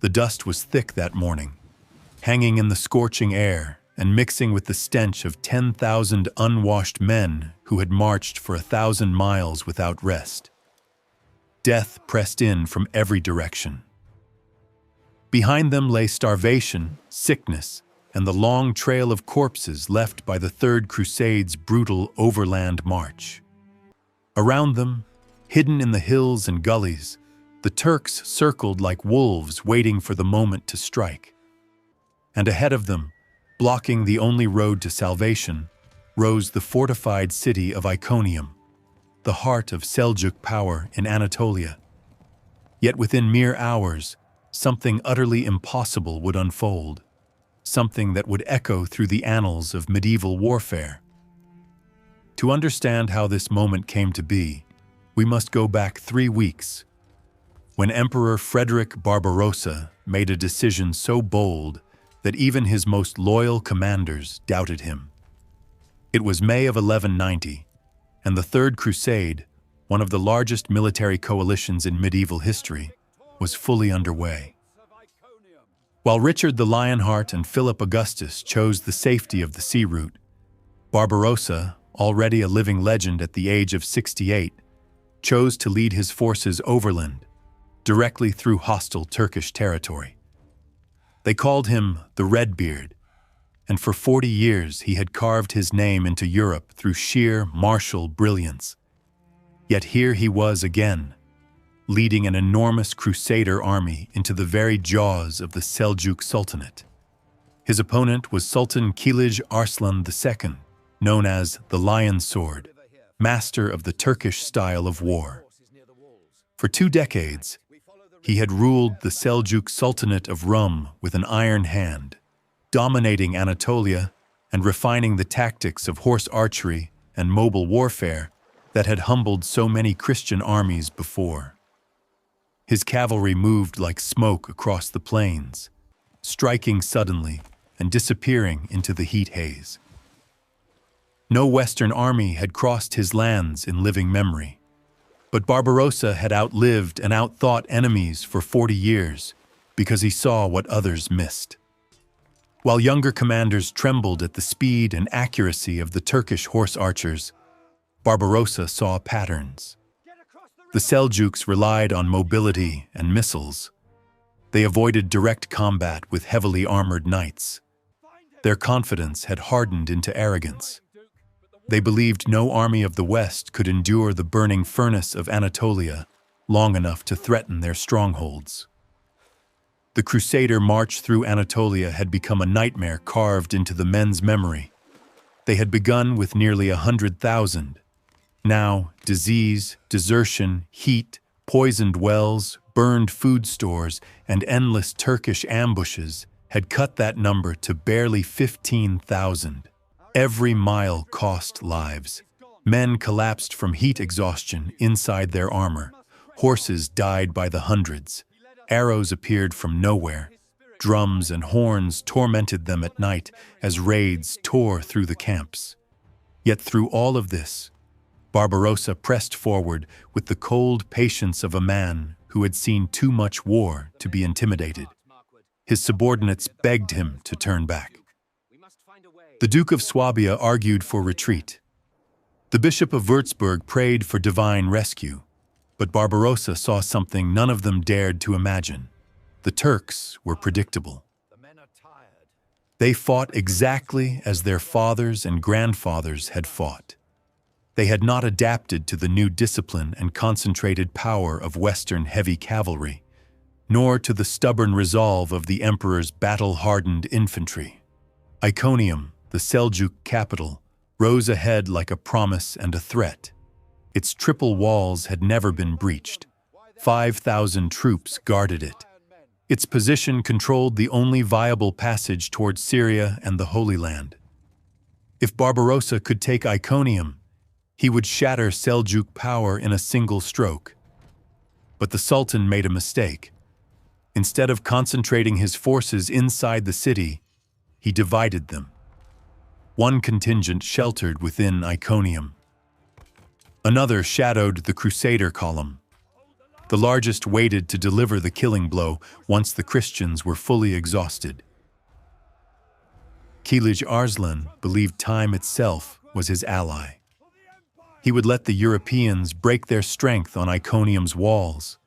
The dust was thick that morning, hanging in the scorching air and mixing with the stench of 10,000 unwashed men who had marched for 1,000 miles without rest. Death pressed in from every direction. Behind them lay starvation, sickness, and the long trail of corpses left by the Third Crusade's brutal overland march. Around them, hidden in the hills and gullies, the Turks circled like wolves waiting for the moment to strike. And ahead of them, blocking the only road to salvation, rose the fortified city of Iconium, the heart of Seljuk power in Anatolia. Yet within mere hours, something utterly impossible would unfold, something that would echo through the annals of medieval warfare. To understand how this moment came to be, we must go back 3 weeks, when Emperor Frederick Barbarossa made a decision so bold that even his most loyal commanders doubted him. It was May of 1190, and the Third Crusade, one of the largest military coalitions in medieval history, was fully underway. While Richard the Lionheart and Philip Augustus chose the safety of the sea route, Barbarossa, already a living legend at the age of 68, chose to lead his forces overland, directly through hostile Turkish territory. They called him the Redbeard, and for 40 years he had carved his name into Europe through sheer martial brilliance. Yet here he was again, leading an enormous crusader army into the very jaws of the Seljuk Sultanate. His opponent was Sultan Kilij Arslan II, known as the Lion Sword, master of the Turkish style of war. For 2 decades, he had ruled the Seljuk Sultanate of Rum with an iron hand, dominating Anatolia and refining the tactics of horse archery and mobile warfare that had humbled so many Christian armies before. His cavalry moved like smoke across the plains, striking suddenly and disappearing into the heat haze. No Western army had crossed his lands in living memory, but Barbarossa had outlived and outthought enemies for 40 years because he saw what others missed. While younger commanders trembled at the speed and accuracy of the Turkish horse archers, Barbarossa saw patterns. The Seljuks relied on mobility and missiles. They avoided direct combat with heavily armored knights. Their confidence had hardened into arrogance. They believed no army of the West could endure the burning furnace of Anatolia long enough to threaten their strongholds. The Crusader march through Anatolia had become a nightmare carved into the men's memory. They had begun with nearly 100,000. Now, disease, desertion, heat, poisoned wells, burned food stores, and endless Turkish ambushes had cut that number to barely 15,000. Every mile cost lives. Men collapsed from heat exhaustion inside their armor. Horses died by the hundreds. Arrows appeared from nowhere. Drums and horns tormented them at night as raids tore through the camps. Yet through all of this, Barbarossa pressed forward with the cold patience of a man who had seen too much war to be intimidated. His subordinates begged him to turn back. The Duke of Swabia argued for retreat. The Bishop of Würzburg prayed for divine rescue, but Barbarossa saw something none of them dared to imagine. The Turks were predictable. They fought exactly as their fathers and grandfathers had fought. They had not adapted to the new discipline and concentrated power of Western heavy cavalry, nor to the stubborn resolve of the emperor's battle-hardened infantry. Iconium, the Seljuk capital, rose ahead like a promise and a threat. Its triple walls had never been breached. 5,000 troops guarded it. Its position controlled the only viable passage towards Syria and the Holy Land. If Barbarossa could take Iconium, he would shatter Seljuk power in a single stroke. But the Sultan made a mistake. Instead of concentrating his forces inside the city, he divided them. One contingent sheltered within Iconium. Another shadowed the Crusader column. The largest waited to deliver the killing blow once the Christians were fully exhausted. Kilij Arslan believed time itself was his ally. He would let the Europeans break their strength on Iconium's walls,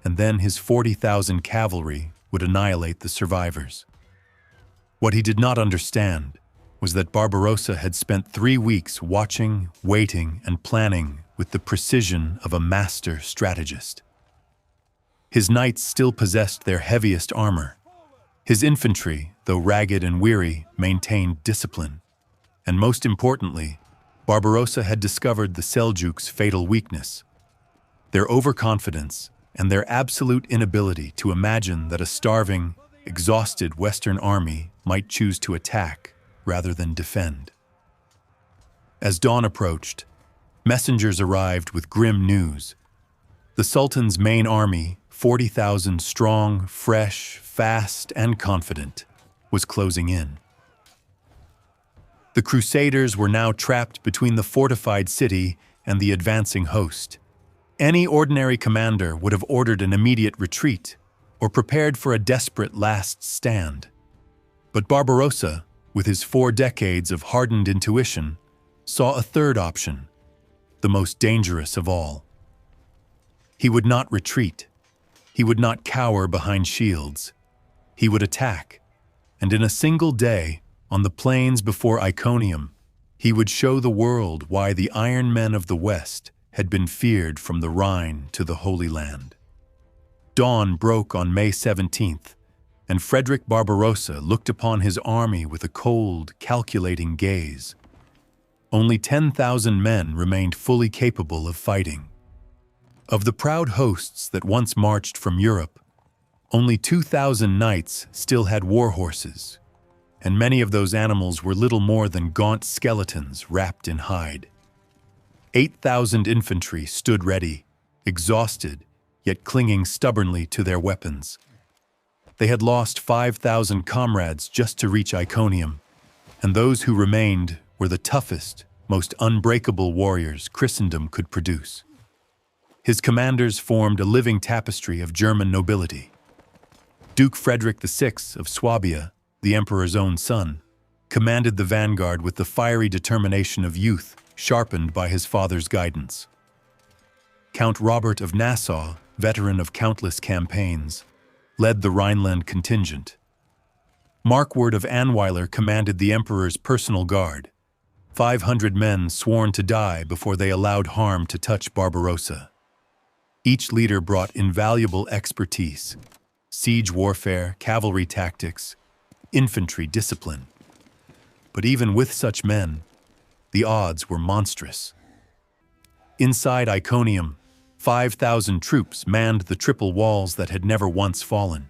and then his 40,000 cavalry would annihilate the survivors. What he did not understand was that Barbarossa had spent 3 weeks watching, waiting, and planning with the precision of a master strategist. His knights still possessed their heaviest armor. His infantry, though ragged and weary, maintained discipline. And most importantly, Barbarossa had discovered the Seljuks' fatal weakness: their overconfidence and their absolute inability to imagine that a starving, exhausted Western army might choose to attack rather than defend. As dawn approached, messengers arrived with grim news. The Sultan's main army, 40,000 strong, fresh, fast, and confident, was closing in. The Crusaders were now trapped between the fortified city and the advancing host. Any ordinary commander would have ordered an immediate retreat or prepared for a desperate last stand. But Barbarossa, with his 4 decades of hardened intuition, saw a third option, the most dangerous of all. He would not retreat. He would not cower behind shields. He would attack, and in a single day, on the plains before Iconium, he would show the world why the Iron Men of the West had been feared from the Rhine to the Holy Land. Dawn broke on May 17th, and Frederick Barbarossa looked upon his army with a cold, calculating gaze. Only 10,000 men remained fully capable of fighting. Of the proud hosts that once marched from Europe, only 2,000 knights still had war horses, and many of those animals were little more than gaunt skeletons wrapped in hide. 8,000 infantry stood ready, exhausted, yet clinging stubbornly to their weapons. They had lost 5,000 comrades just to reach Iconium, and those who remained were the toughest, most unbreakable warriors Christendom could produce. His commanders formed a living tapestry of German nobility. Duke Frederick VI of Swabia, the emperor's own son, commanded the vanguard with the fiery determination of youth sharpened by his father's guidance. Count Robert of Nassau, veteran of countless campaigns, led the Rhineland contingent. Markward of Anweiler commanded the emperor's personal guard, 500 men sworn to die before they allowed harm to touch Barbarossa. Each leader brought invaluable expertise: siege warfare, cavalry tactics, infantry discipline. But even with such men, the odds were monstrous. Inside Iconium, 5,000 troops manned the triple walls that had never once fallen.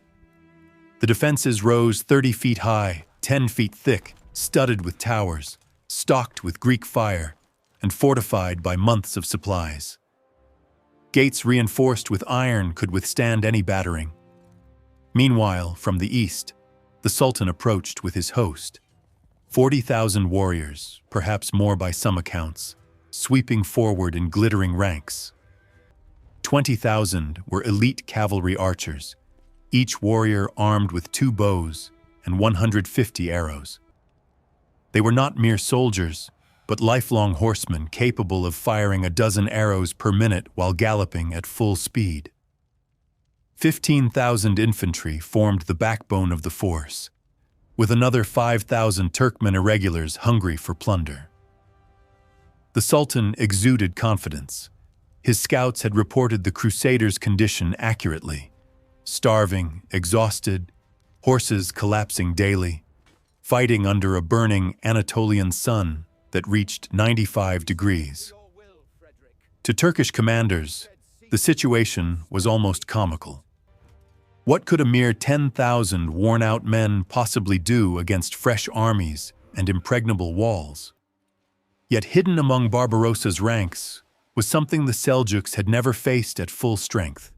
The defenses rose 30 feet high, 10 feet thick, studded with towers, stocked with Greek fire, and fortified by months of supplies. Gates reinforced with iron could withstand any battering. Meanwhile, from the east, the Sultan approached with his host, 40,000 warriors, perhaps more by some accounts, sweeping forward in glittering ranks. 20,000 were elite cavalry archers, each warrior armed with 2 bows and 150 arrows. They were not mere soldiers, but lifelong horsemen capable of firing a dozen arrows per minute while galloping at full speed. 15,000 infantry formed the backbone of the force, with another 5,000 Turkmen irregulars hungry for plunder. The Sultan exuded confidence. His scouts had reported the Crusaders' condition accurately: starving, exhausted, horses collapsing daily, fighting under a burning Anatolian sun that reached 95 degrees. To Turkish commanders, the situation was almost comical. What could a mere 10,000 worn-out men possibly do against fresh armies and impregnable walls? Yet hidden among Barbarossa's ranks was something the Seljuks had never faced at full strength: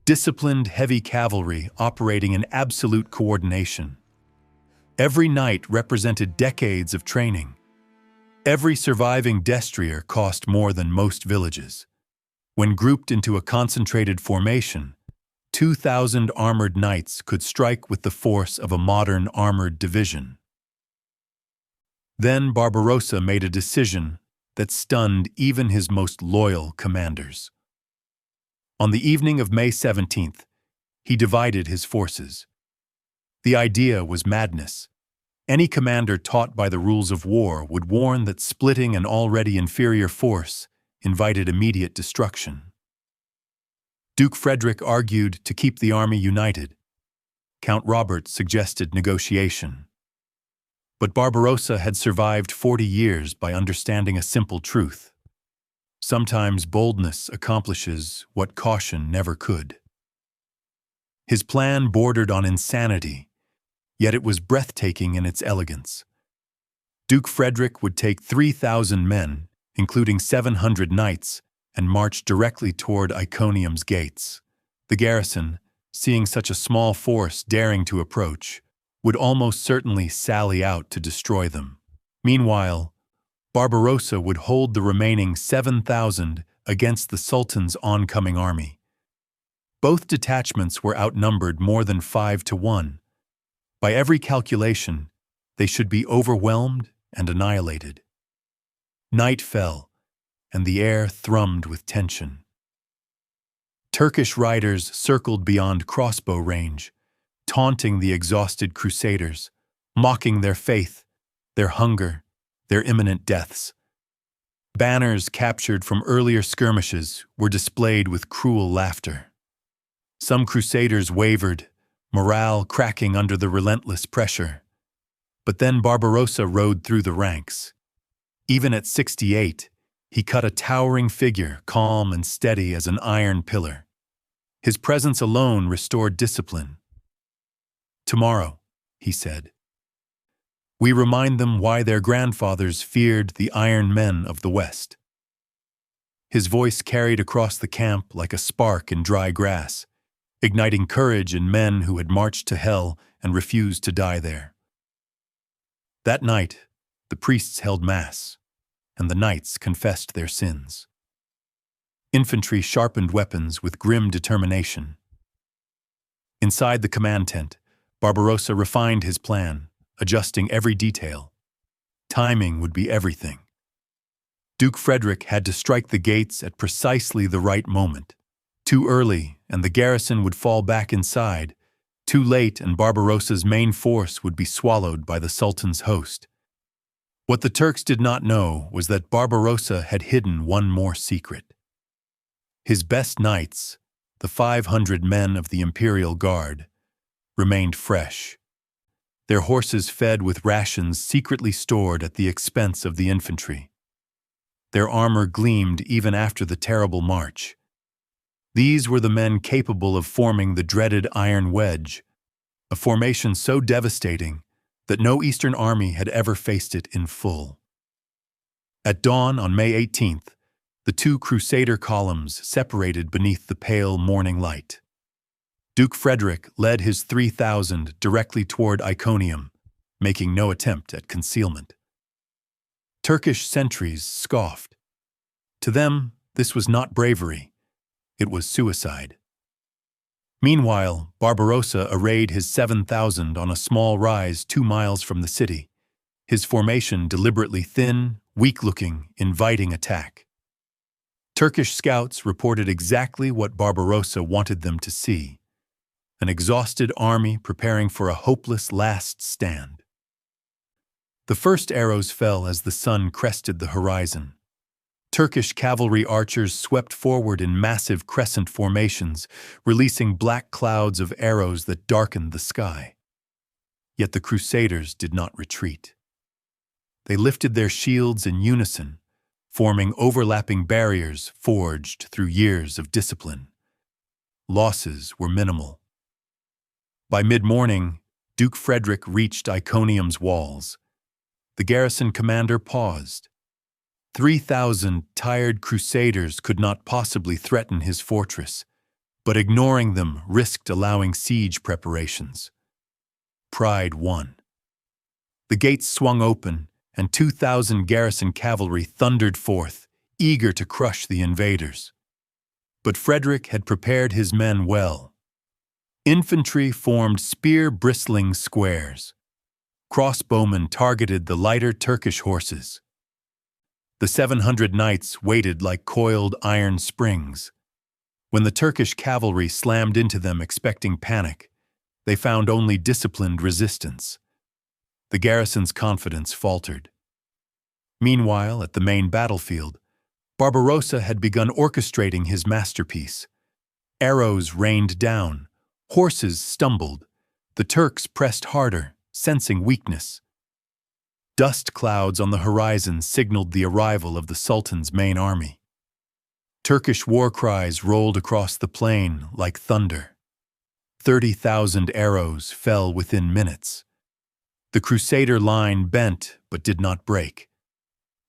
disciplined heavy cavalry operating in absolute coordination. Every knight represented decades of training. Every surviving destrier cost more than most villages. When grouped into a concentrated formation, 2,000 armored knights could strike with the force of a modern armored division. Then Barbarossa made a decision that stunned even his most loyal commanders. On the evening of May 17th, he divided his forces. The idea was madness. Any commander taught by the rules of war would warn that splitting an already inferior force invited immediate destruction. Duke Frederick argued to keep the army united. Count Robert suggested negotiation. But Barbarossa had survived 40 years by understanding a simple truth. Sometimes boldness accomplishes what caution never could. His plan bordered on insanity, yet it was breathtaking in its elegance. Duke Frederick would take 3,000 men, including 700 knights, and march directly toward Iconium's gates. The garrison, seeing such a small force daring to approach, would almost certainly sally out to destroy them. Meanwhile, Barbarossa would hold the remaining 7,000 against the Sultan's oncoming army. Both detachments were outnumbered more than 5-1. By every calculation, they should be overwhelmed and annihilated. Night fell, and the air thrummed with tension. Turkish riders circled beyond crossbow range, taunting the exhausted crusaders, mocking their faith, their hunger, their imminent deaths. Banners captured from earlier skirmishes were displayed with cruel laughter. Some crusaders wavered, morale cracking under the relentless pressure. But then Barbarossa rode through the ranks. Even at 68, he cut a towering figure, calm and steady as an iron pillar. His presence alone restored discipline. "Tomorrow," he said, "we remind them why their grandfathers feared the iron men of the West." His voice carried across the camp like a spark in dry grass, igniting courage in men who had marched to hell and refused to die there. That night, the priests held mass, and the knights confessed their sins. Infantry sharpened weapons with grim determination. Inside the command tent, Barbarossa refined his plan, adjusting every detail. Timing would be everything. Duke Frederick had to strike the gates at precisely the right moment. Too early, and the garrison would fall back inside. Too late, and Barbarossa's main force would be swallowed by the Sultan's host. What the Turks did not know was that Barbarossa had hidden one more secret. His best knights, the 500 men of the Imperial Guard, remained fresh. Their horses fed with rations secretly stored at the expense of the infantry. Their armor gleamed even after the terrible march. These were the men capable of forming the dreaded Iron Wedge, a formation so devastating that no Eastern army had ever faced it in full. At dawn on May 18th, the two Crusader columns separated beneath the pale morning light. Duke Frederick led his 3,000 directly toward Iconium, making no attempt at concealment. Turkish sentries scoffed. To them, this was not bravery. It was suicide. Meanwhile, Barbarossa arrayed his 7,000 on a small rise 2 miles from the city, his formation deliberately thin, weak-looking, inviting attack. Turkish scouts reported exactly what Barbarossa wanted them to see: an exhausted army preparing for a hopeless last stand. The first arrows fell as the sun crested the horizon. Turkish cavalry archers swept forward in massive crescent formations, releasing black clouds of arrows that darkened the sky. Yet the Crusaders did not retreat. They lifted their shields in unison, forming overlapping barriers forged through years of discipline. Losses were minimal. By mid-morning, Duke Frederick reached Iconium's walls. The garrison commander paused. 3,000 tired crusaders could not possibly threaten his fortress, but ignoring them risked allowing siege preparations. Pride won. The gates swung open, and 2,000 garrison cavalry thundered forth, eager to crush the invaders. But Frederick had prepared his men well. Infantry formed spear-bristling squares. Crossbowmen targeted the lighter Turkish horses. The 700 knights waited like coiled iron springs. When the Turkish cavalry slammed into them expecting panic, they found only disciplined resistance. The garrison's confidence faltered. Meanwhile, at the main battlefield, Barbarossa had begun orchestrating his masterpiece. Arrows rained down, horses stumbled, the Turks pressed harder, sensing weakness. Dust clouds on the horizon signaled the arrival of the Sultan's main army. Turkish war cries rolled across the plain like thunder. 30,000 arrows fell within minutes. The Crusader line bent but did not break.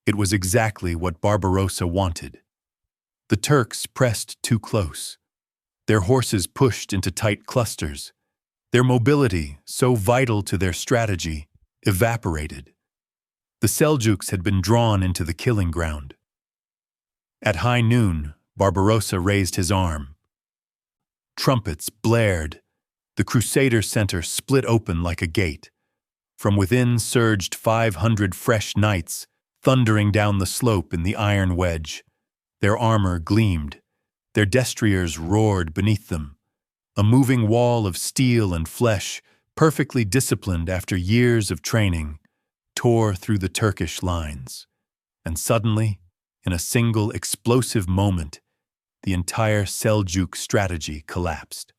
It was exactly what Barbarossa wanted. The Turks pressed too close. Their horses pushed into tight clusters. Their mobility, so vital to their strategy, evaporated. The Seljuks had been drawn into the killing ground. At high noon, Barbarossa raised his arm. Trumpets blared. The Crusader center split open like a gate. From within surged 500 fresh knights, thundering down the slope in the iron wedge. Their armor gleamed. Their destriers roared beneath them. A moving wall of steel and flesh, perfectly disciplined after years of training, tore through the Turkish lines. And suddenly, in a single explosive moment, the entire Seljuk strategy collapsed.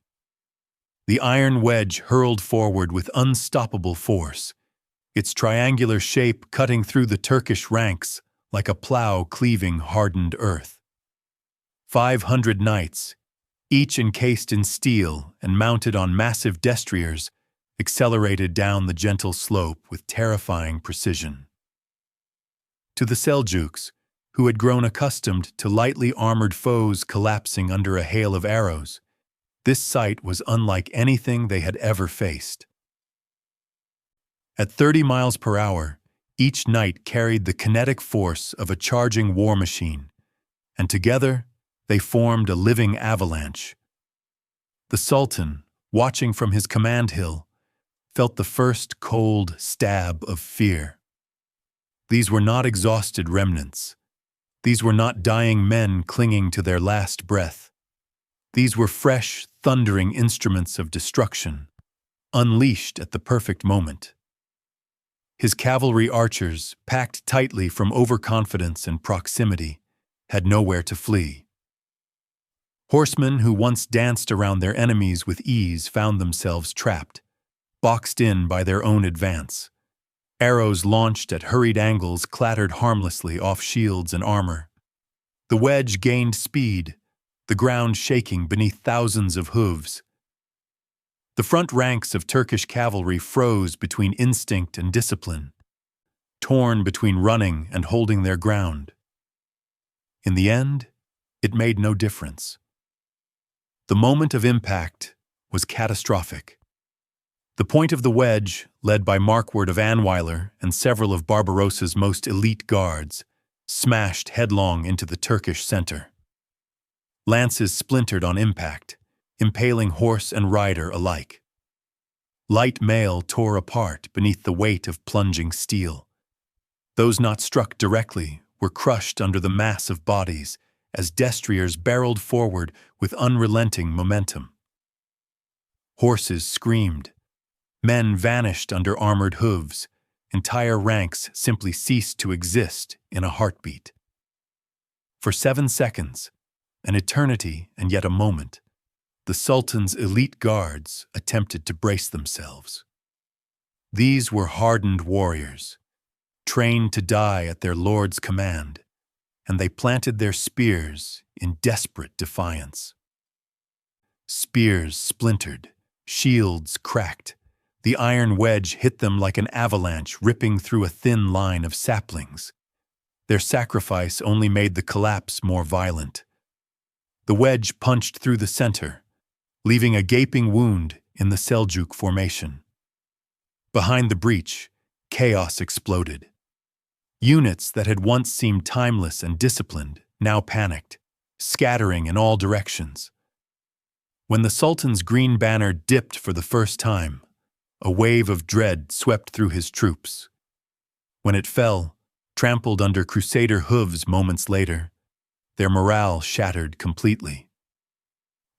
The iron wedge hurled forward with unstoppable force, its triangular shape cutting through the Turkish ranks like a plow cleaving hardened earth. 500 knights, each encased in steel and mounted on massive destriers, accelerated down the gentle slope with terrifying precision. To the Seljuks, who had grown accustomed to lightly armored foes collapsing under a hail of arrows, this sight was unlike anything they had ever faced. At 30 miles per hour, each knight carried the kinetic force of a charging war machine, and together they formed a living avalanche. The Sultan, watching from his command hill, felt the first cold stab of fear. These were not exhausted remnants. These were not dying men clinging to their last breath. These were fresh, thundering instruments of destruction, unleashed at the perfect moment. His cavalry archers, packed tightly from overconfidence and proximity, had nowhere to flee. Horsemen who once danced around their enemies with ease found themselves trapped, boxed in by their own advance. Arrows launched at hurried angles clattered harmlessly off shields and armor. The wedge gained speed, the ground shaking beneath thousands of hooves. The front ranks of Turkish cavalry froze between instinct and discipline, torn between running and holding their ground. In the end, it made no difference. The moment of impact was catastrophic. The point of the wedge, led by Markward of Anweiler and several of Barbarossa's most elite guards, smashed headlong into the Turkish center. Lances splintered on impact, impaling horse and rider alike. Light mail tore apart beneath the weight of plunging steel. Those not struck directly were crushed under the mass of bodies as destriers barreled forward with unrelenting momentum. Horses screamed. Men vanished under armored hooves. Entire ranks simply ceased to exist in a heartbeat. For 7 seconds, an eternity and yet a moment, the Sultan's elite guards attempted to brace themselves. These were hardened warriors, trained to die at their lord's command, and they planted their spears in desperate defiance. Spears splintered, shields cracked. The iron wedge hit them like an avalanche ripping through a thin line of saplings. Their sacrifice only made the collapse more violent. The wedge punched through the center, leaving a gaping wound in the Seljuk formation. Behind the breach, chaos exploded. Units that had once seemed timeless and disciplined now panicked, scattering in all directions. When the Sultan's green banner dipped for the first time, a wave of dread swept through his troops. When it fell, trampled under Crusader hooves moments later, their morale shattered completely.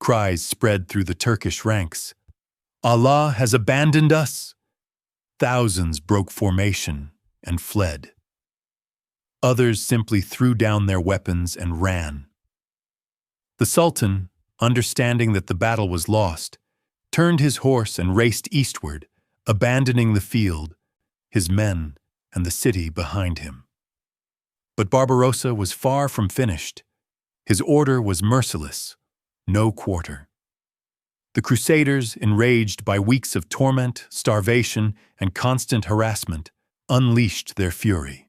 Cries spread through the Turkish ranks. "Allah has abandoned us!" Thousands broke formation and fled. Others simply threw down their weapons and ran. The Sultan, understanding that the battle was lost, turned his horse and raced eastward, abandoning the field, his men, and the city behind him. But Barbarossa was far from finished. His order was merciless, no quarter. The Crusaders, enraged by weeks of torment, starvation, and constant harassment, unleashed their fury.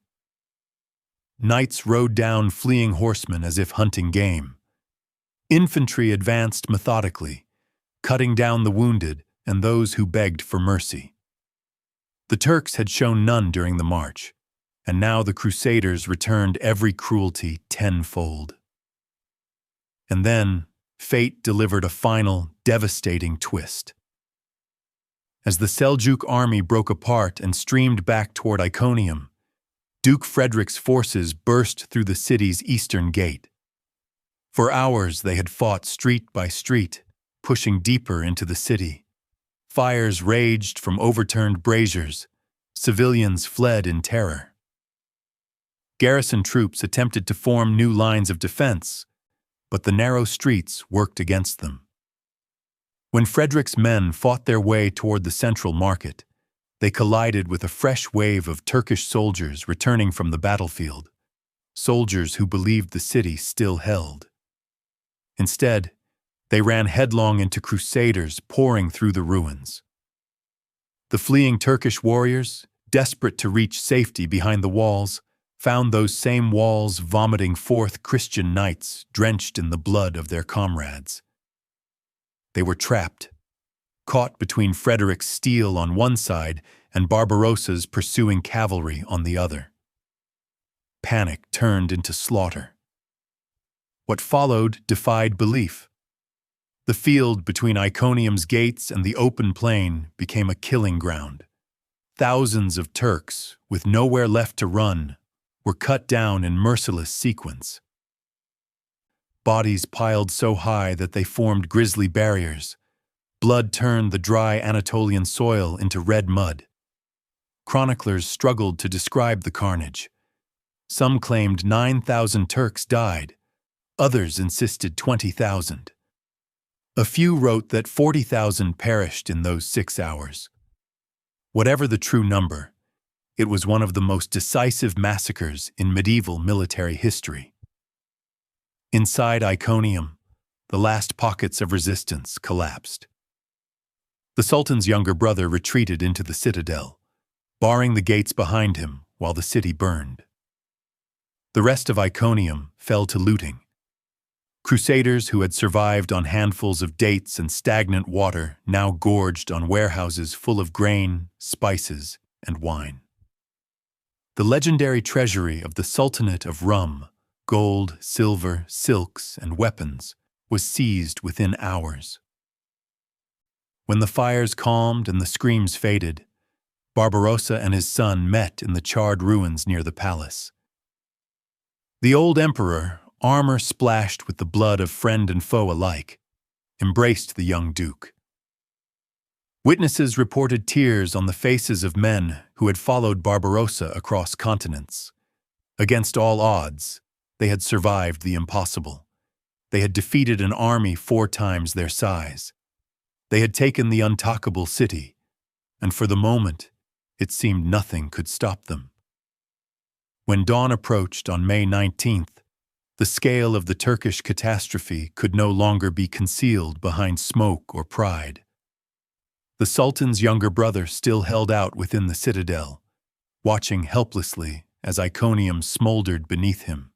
Knights rode down fleeing horsemen as if hunting game. Infantry advanced methodically, cutting down the wounded and those who begged for mercy. The Turks had shown none during the march, and now the Crusaders returned every cruelty tenfold. And then, fate delivered a final, devastating twist. As the Seljuk army broke apart and streamed back toward Iconium, Duke Frederick's forces burst through the city's eastern gate. For hours they had fought street by street, pushing deeper into the city. Fires raged from overturned braziers. Civilians fled in terror. Garrison troops attempted to form new lines of defense, but the narrow streets worked against them. When Frederick's men fought their way toward the central market, they collided with a fresh wave of Turkish soldiers returning from the battlefield, soldiers who believed the city still held. Instead, they ran headlong into Crusaders pouring through the ruins. The fleeing Turkish warriors, desperate to reach safety behind the walls, found those same walls vomiting forth Christian knights drenched in the blood of their comrades. They were trapped, caught between Frederick's steel on one side and Barbarossa's pursuing cavalry on the other. Panic turned into slaughter. What followed defied belief. The field between Iconium's gates and the open plain became a killing ground. Thousands of Turks, with nowhere left to run, were cut down in merciless sequence. Bodies piled so high that they formed grisly barriers. Blood turned the dry Anatolian soil into red mud. Chroniclers struggled to describe the carnage. Some claimed 9,000 Turks died. Others insisted 20,000. A few wrote that 40,000 perished in those 6 hours. Whatever the true number, it was one of the most decisive massacres in medieval military history. Inside Iconium, the last pockets of resistance collapsed. The Sultan's younger brother retreated into the citadel, barring the gates behind him while the city burned. The rest of Iconium fell to looting. Crusaders who had survived on handfuls of dates and stagnant water now gorged on warehouses full of grain, spices, and wine. The legendary treasury of the Sultanate of Rum, gold, silver, silks, and weapons, was seized within hours. When the fires calmed and the screams faded, Barbarossa and his son met in the charred ruins near the palace. The old emperor, armor splashed with the blood of friend and foe alike, embraced the young duke. Witnesses reported tears on the faces of men who had followed Barbarossa across continents. Against all odds, they had survived the impossible. They had defeated an army 4 times their size. They had taken the untalkable city, and for the moment, it seemed nothing could stop them. When dawn approached on May 19th, the scale of the Turkish catastrophe could no longer be concealed behind smoke or pride. The Sultan's younger brother still held out within the citadel, watching helplessly as Iconium smoldered beneath him.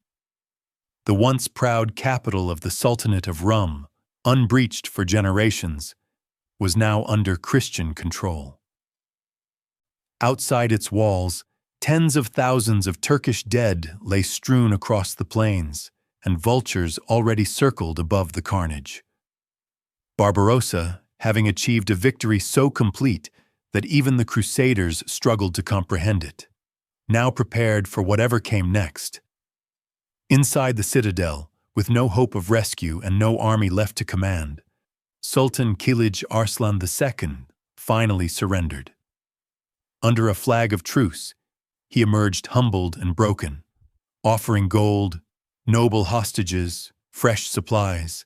The once proud capital of the Sultanate of Rum, unbreached for generations, was now under Christian control. Outside its walls, tens of thousands of Turkish dead lay strewn across the plains, and vultures already circled above the carnage. Barbarossa, having achieved a victory so complete that even the Crusaders struggled to comprehend it, now prepared for whatever came next. Inside the citadel, with no hope of rescue and no army left to command, Sultan Kilij Arslan II finally surrendered. Under a flag of truce, he emerged humbled and broken, offering gold, noble hostages, fresh supplies,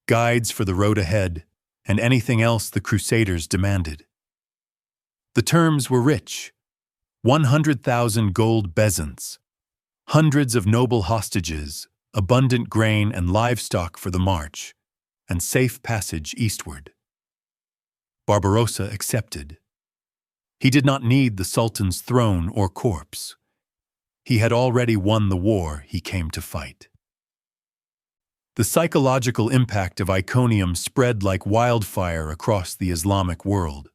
guides for the road ahead, and anything else the Crusaders demanded. The terms were rich: 100,000 gold bezants, hundreds of noble hostages, abundant grain and livestock for the march, and safe passage eastward. Barbarossa accepted. He did not need the Sultan's throne or corpse. He had already won the war he came to fight. The psychological impact of Iconium spread like wildfire across the Islamic world.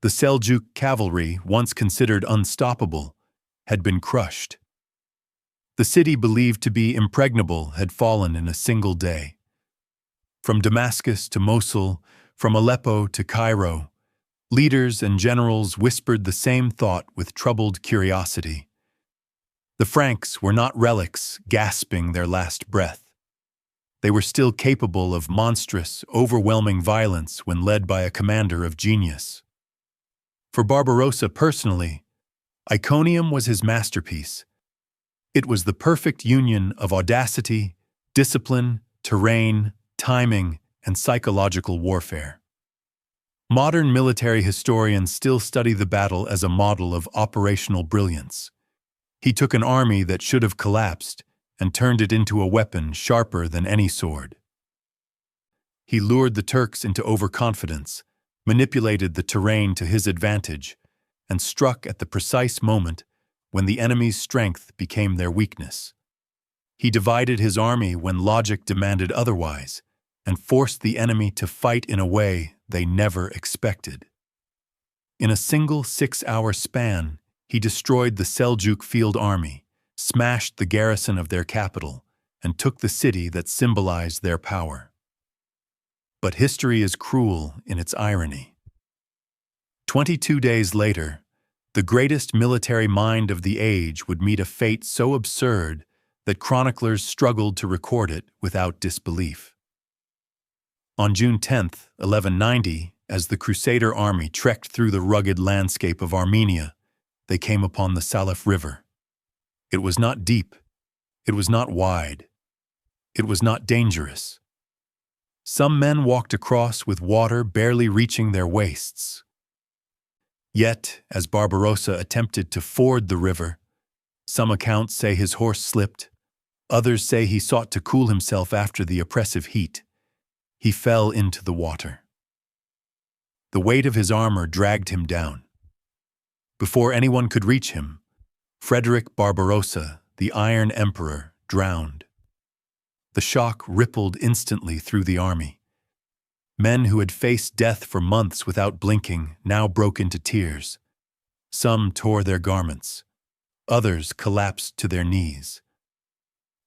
The Seljuk cavalry, once considered unstoppable, had been crushed. The city believed to be impregnable had fallen in a single day. From Damascus to Mosul, from Aleppo to Cairo, leaders and generals whispered the same thought with troubled curiosity. The Franks were not relics gasping their last breath. They were still capable of monstrous, overwhelming violence when led by a commander of genius. For Barbarossa personally, Iconium was his masterpiece. It was the perfect union of audacity, discipline, terrain, timing, and psychological warfare. Modern military historians still study the battle as a model of operational brilliance. He took an army that should have collapsed and turned it into a weapon sharper than any sword. He lured the Turks into overconfidence, manipulated the terrain to his advantage, and struck at the precise moment when the enemy's strength became their weakness. He divided his army when logic demanded otherwise, and forced the enemy to fight in a way they never expected. In a single 6-hour span, he destroyed the Seljuk field army, smashed the garrison of their capital, and took the city that symbolized their power. But history is cruel in its irony. 22 days later, the greatest military mind of the age would meet a fate so absurd that chroniclers struggled to record it without disbelief. On June 10, 1190, as the Crusader army trekked through the rugged landscape of Armenia, they came upon the Salif River. It was not deep. It was not wide. It was not dangerous. Some men walked across with water barely reaching their waists. Yet, as Barbarossa attempted to ford the river, some accounts say his horse slipped, others say he sought to cool himself after the oppressive heat. He fell into the water. The weight of his armor dragged him down. Before anyone could reach him, Frederick Barbarossa, the Iron Emperor, drowned. The shock rippled instantly through the army. Men who had faced death for months without blinking now broke into tears. Some tore their garments. Others collapsed to their knees.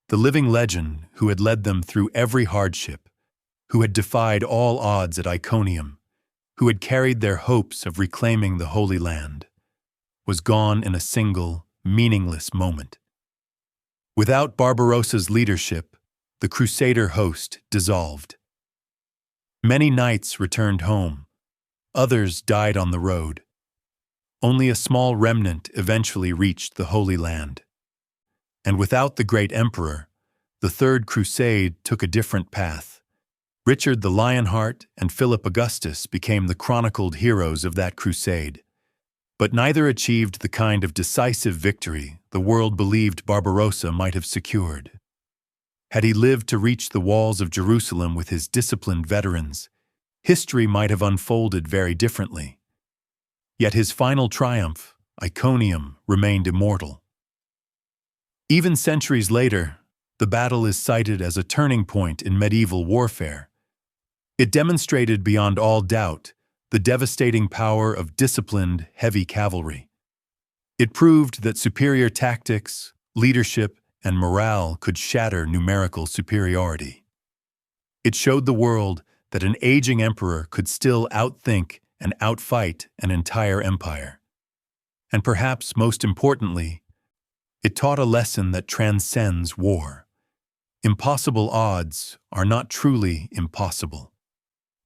The living legend who had led them through every hardship, who had defied all odds at Iconium, who had carried their hopes of reclaiming the Holy Land, was gone in a single, meaningless moment. Without Barbarossa's leadership, the Crusader host dissolved. Many knights returned home. Others died on the road. Only a small remnant eventually reached the Holy Land. And without the great emperor, the Third Crusade took a different path. Richard the Lionheart and Philip Augustus became the chronicled heroes of that crusade. But neither achieved the kind of decisive victory the world believed Barbarossa might have secured. Had he lived to reach the walls of Jerusalem with his disciplined veterans, history might have unfolded very differently. Yet his final triumph, Iconium, remained immortal. Even centuries later, the battle is cited as a turning point in medieval warfare. It demonstrated beyond all doubt the devastating power of disciplined, heavy cavalry. It proved that superior tactics, leadership, and morale could shatter numerical superiority. It showed the world that an aging emperor could still outthink and outfight an entire empire. And perhaps most importantly, it taught a lesson that transcends war. Impossible odds are not truly impossible.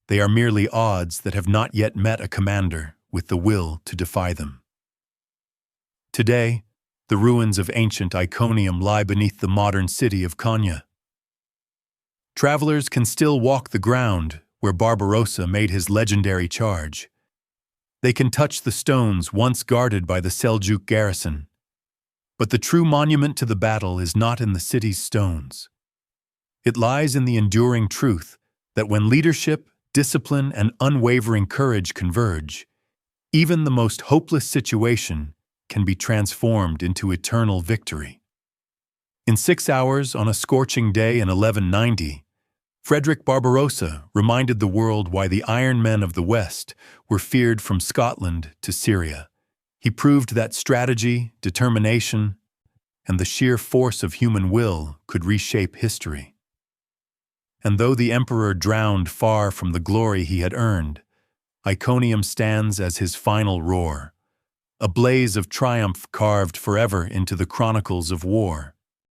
They are merely odds that have not yet met a commander with the will to defy them. Today, the ruins of ancient Iconium lie beneath the modern city of Konya. Travelers can still walk the ground where Barbarossa made his legendary charge. They can touch the stones once guarded by the Seljuk garrison. But the true monument to the battle is not in the city's stones. It lies in the enduring truth that when leadership, discipline, and unwavering courage converge, even the most hopeless situation can be transformed into eternal victory. In 6 hours on a scorching day in 1190, Frederick Barbarossa reminded the world why the Iron Men of the West were feared from Scotland to Syria. He proved that strategy, determination, and the sheer force of human will could reshape history. And though the emperor drowned far from the glory he had earned, Iconium stands as his final roar, a blaze of triumph carved forever into the chronicles of war.